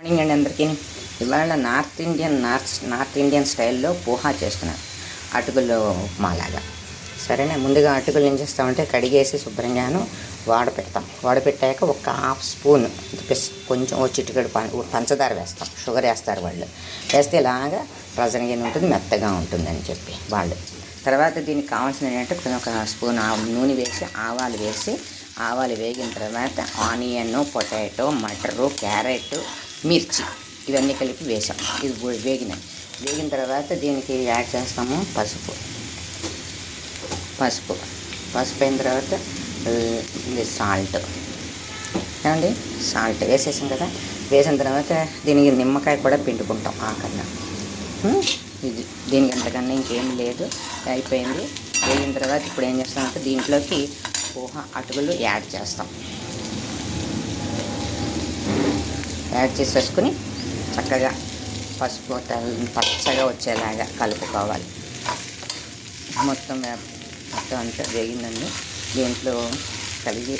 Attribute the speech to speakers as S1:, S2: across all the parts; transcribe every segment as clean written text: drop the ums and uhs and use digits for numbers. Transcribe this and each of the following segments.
S1: Morning అండి అందరికీ. ఇవాళ నార్త్ ఇండియన్ స్టైల్లో పోహా చేస్తున్నాను, అటుకులు ఉప్మాలాగా. సరేనా, ముందుగా అటుకులు ఏం చేస్తామంటే కడిగేసి శుభ్రంగాను వాడపెట్టాక ఒక హాఫ్ స్పూన్ కొంచెం చిటికెడు పంచదార వేస్తాం. షుగర్ వేస్తారు వాళ్ళు, వేస్తే ఇలాగా రజనగిన ఉంటుంది, మెత్తగా ఉంటుందని చెప్పి వాళ్ళు. తర్వాత దీనికి కావాల్సిన ఏంటంటే కొంచెం ఒక స్పూన్ నూనె వేసి ఆవాలు వేగిన తర్వాత ఆనియన్, పొటాటో, మటరు, క్యారెట్, మిర్చి ఇవన్నీ కలిపి వేసాం. ఇది వేగిన తర్వాత దీనికి యాడ్ చేస్తాము పసుపు అయిన తర్వాత సాల్ట్ ఏమండి, సాల్ట్ వేసేసాం కదా. వేసిన తర్వాత దీనికి నిమ్మకాయ కూడా పిండుకుంటాం ఆఖరిన. ఇది దీనికి అంతకన్నా ఇంకేం లేదు, అయిపోయింది. వేగిన తర్వాత ఇప్పుడు ఏం చేస్తామంటే దీంట్లోకి పోహా అటుకులు యాడ్ చేసేసుకుని చక్కగా పసుపు పచ్చగా వచ్చేలాగా కలుపుకోవాలి. మొత్తం అంతా వేగిందండి. దీంట్లో కలిగి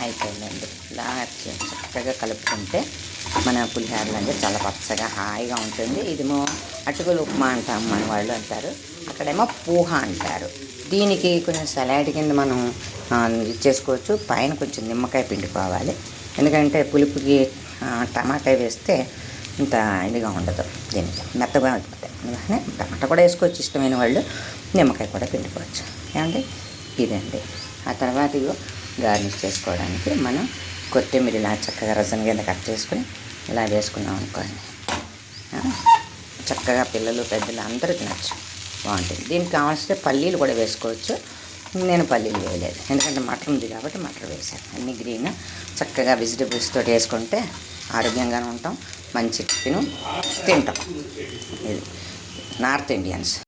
S1: అయిపోయిందండి. ఇలా చక్కగా కలుపుకుంటే మన పులిహోరలంటే చాలా పచ్చగా హాయిగా ఉంటుంది. ఇదేమో అటుకులు ఉప్మా అంటాం, మన వాళ్ళు అంటారు, అక్కడేమో పోహా అంటారు. దీనికి కొంచెం సలాడ్ కింద మనం చేసుకోవచ్చు. పైన కొంచెం నిమ్మకాయ పిండుకోవాలి, ఎందుకంటే పులుపుకి టమాటా వేస్తే ఇంత ఇదిగా ఉండదు, దీనికి మెత్తగా అయిపోతాయి. అందుకనే టమాటా కూడా వేసుకోవచ్చు, ఇష్టమైన వాళ్ళు నిమ్మకాయ కూడా పిండుకోవచ్చు. ఏమండి, ఇదండి. ఆ తర్వాత ఇగో గార్నిష్ చేసుకోవడానికి మనం కొత్తిమీర ఇలా చక్కగా రసం కింద కట్ చేసుకుని ఇలా వేసుకున్నాం అనుకోండి, చక్కగా పిల్లలు పెద్దలు అందరూ తినచ్చు, బాగుంటుంది. దీనికి కావాల్సిన పల్లీలు కూడా వేసుకోవచ్చు. నేను పల్లీలు వేయలేదు, ఎందుకంటే మటర్ ఉంది కాబట్టి మటర్ వేసాను. అన్ని గ్రీన్ చక్కగా వెజిటబుల్స్ తోటి వేసుకుంటే ఆరోగ్యంగానే ఉంటాం, మంచి తింటాం. ఇది నార్త్ ఇండియన్స్.